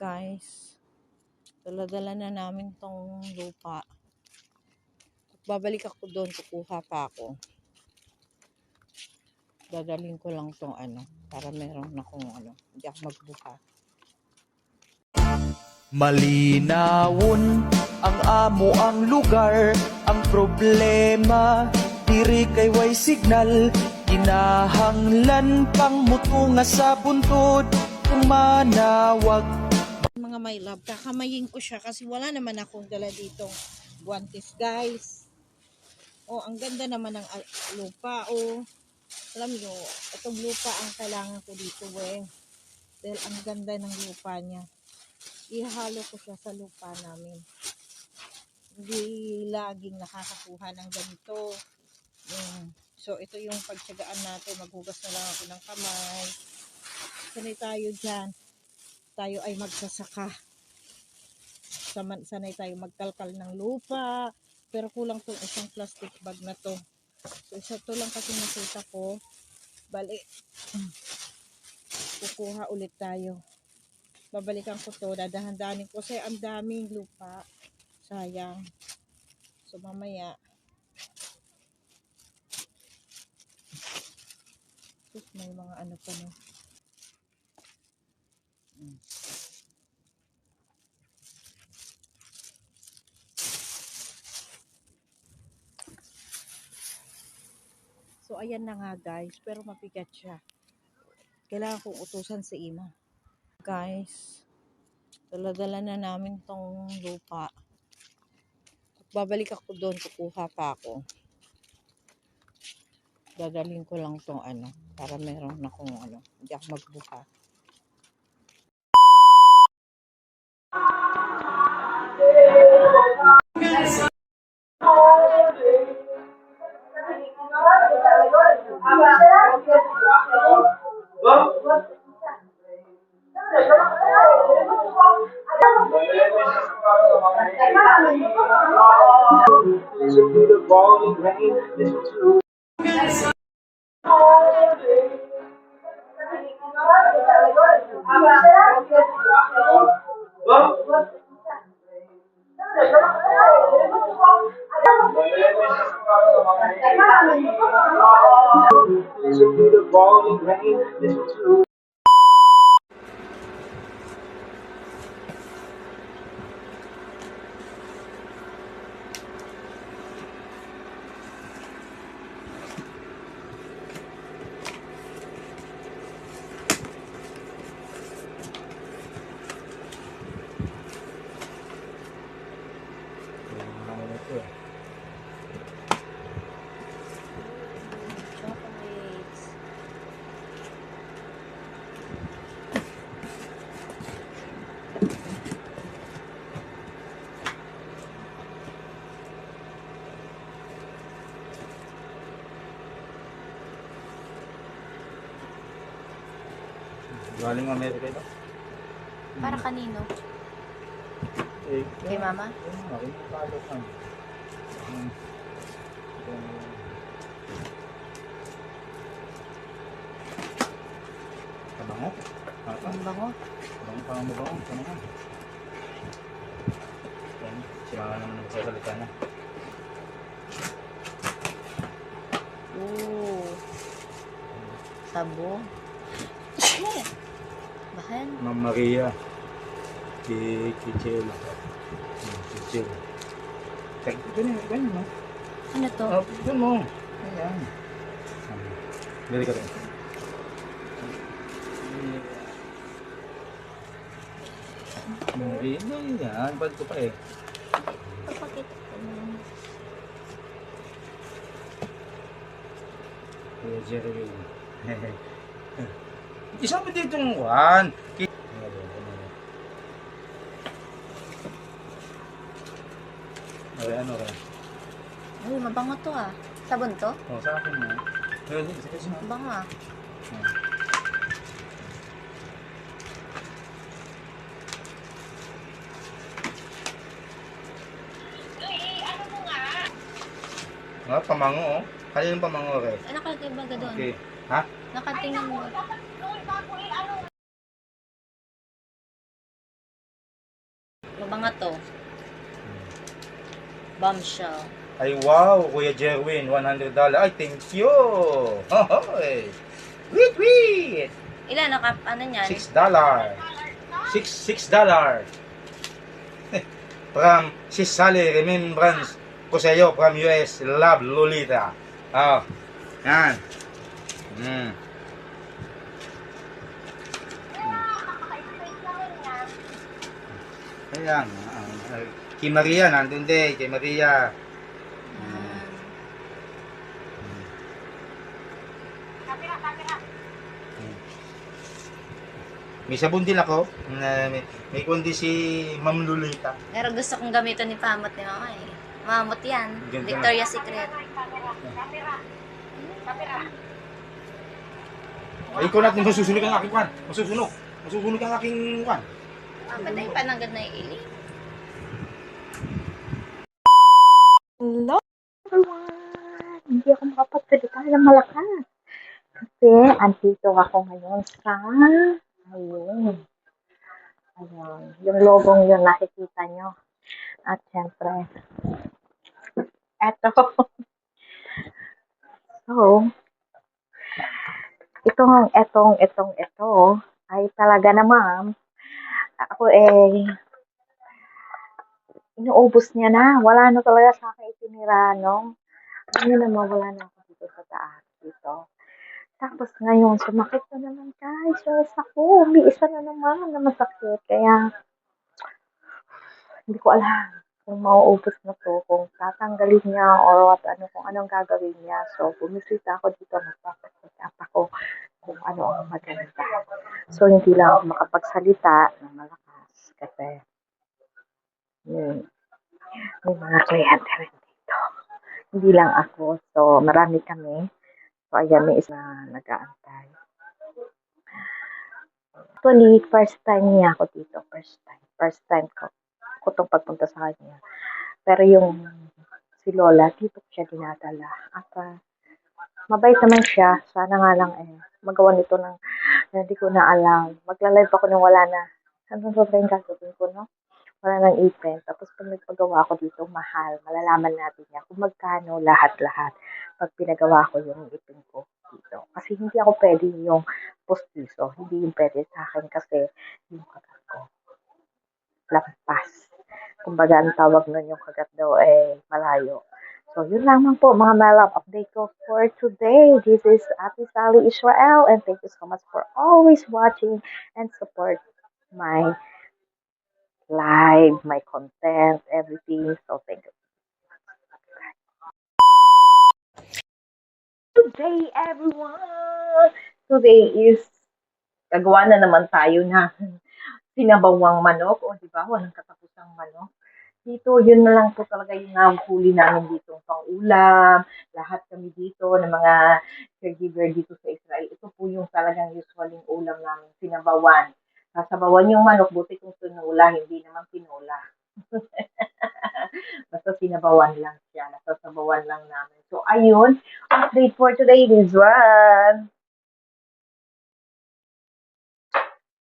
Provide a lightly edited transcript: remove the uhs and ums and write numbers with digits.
Guys, dala-dala na namin tong lupa. Babalik ako doon, kukuha pa ako. Dadalhin ko lang tong para meron akong hindi ako magbuka. Malinawon ang amo ang lugar, ang problema diri kay way signal, kinahanglan pang mutunga sa buntod kung manawag. Mga my love, kakamayin ko siya kasi wala naman akong dala ditong guantes, guys. Oh, ang ganda naman ng lupa. Oh, alam nyo, itong lupa ang kailangan ko dito, dahil ang ganda ng lupa niya. Ihalo ko siya sa lupa namin. Hindi laging nakakakuha ng ganito. So, ito yung pagtsagaan natin. Maghugas na lang ako ng kamay. Sanay tayo dyan. Tayo ay magsasaka. Sanay tayo magkalkal ng lupa. Pero kulang tong isang plastic bag na to. So, isa to lang kasi nakita ko. Bali, kukuha ulit tayo. Babalikan ko to. Dadahan-dahanin ko kasi ang daming lupa. Sayang. So, mamaya. May mga pa no. So, ayan na nga guys. Pero mabigat siya. Kailangan kong utusan si Ima. Guys, dala-dala na namin tong lupa. Babalik ako doon, kukuha pa ako. Dadalhin ko lang tong para meron akong hindi ako magbuka. Galing Amerika ito? Para kanino? Kay mama? Kabango? Ang bango. Kabango pa ang mabango. Kabango. Sila nga naman nagsasalita na. Oo. Sabo. Bahan. Ma'am Maria. Kichela. Kichela. Ganyan mo. Ano to? Ganyan mo. Ayan. Dali ka rin. Yan. Bad ko pa eh. Pagpakit. Kuya Jerry. Isang pa dito ng one. Okay, ano kaya? Ay, mabango to ah. Sabon to? Oh, sa akin mo. Sige. Mabango ah. Pamango oh. Kaya yung pamango rin. Ano nakalagay ba doon? Okay. Ha? Nakatingin mo. Mabango to. Bombshell. Ay, wow, Kuya Jerwin, $100. Ay, thank you. Hoy. Wait, wait. Ilan ano niyan? $6. $6. From si Sally Remembrance ko sa iyo from US. Love, Lolita. Oh, yan. Mm. Ayan. Kay Maria, nandun din. Kay Maria. May sabon din ako. May kundi si Ma'am Lolita. Pero gusto kong gamitin ni Pamot ni Mama eh. Mamot yan. Ganda. Victoria's Secret. Ay, ikaw natin masusunog ang aking kwan. Masusunog. Masusunog ang aking kwan. Patay pananggad na ili. Hello everyone! Hindi ako makapagsalita ng malakas. Kasi andito ako ngayon sa ayun. Ayun. Yung logong yun nakikita nyo. At syempre, eto. So, ito ay talaga naman ako inuubos niya na. Wala na talaga sa akin itinira, no? Ano naman, wala na ako dito sa taas. Dito. Tapos ngayon, sumakit na naman, guys. Yes, ako. May isa na naman na masakit. Kaya, hindi ko alam kung mauubos na to, kung tatanggalin niya or what, kung anong gagawin niya. So, bumisita ako dito, magpapacheck up ako kung ano ang maganda. So, hindi lang ako makapagsalita ng malakas kasi may mga kliyente rin dito. Hindi lang ako. So, marami kami. So, ayan, may isa na nag-aantay. Actually, first time niya ako dito. First time ko itong pagpunta sa kanya. Pero yung si Lola, dito ko siya dinadala. At mabait naman siya. Sana nga lang magawa nito ng hindi ko na alam. Magla-live ako nung wala na. Ano ba yung gagawin ko, no? Wala nang ipin. Tapos pag nagpagawa ko dito, mahal. Malalaman natin yan kung magkano lahat-lahat. Pag pinagawa ko yung ipin ko dito. Kasi hindi ako pwede yung postizo. Hindi yung pwede sa akin kasi yung kagat ko. Lampas. Kumbaga, ang tawag nun yung kagat daw malayo. So, yun lamang po mga malab update ko for today. This is Ate Sally Israel and thank you so much for always watching and support my live, my content, everything. So, thank you. Today, everyone! Today is, gagawa na naman tayo na sinabawang manok. O, di ba? Walang katapusang manok. Dito, yun na lang po talaga yung nahuli namin dito pang ulam. Lahat kami dito ng mga caregiver dito sa Israel. Ito po yung talagang usual yung ulam namin, sinabawan. Sasabawan yung manok, buti kung tinula, hindi naman tinula. Basta sinabawan lang siya, nasasabawan lang namin. So, ayun, update for today is one.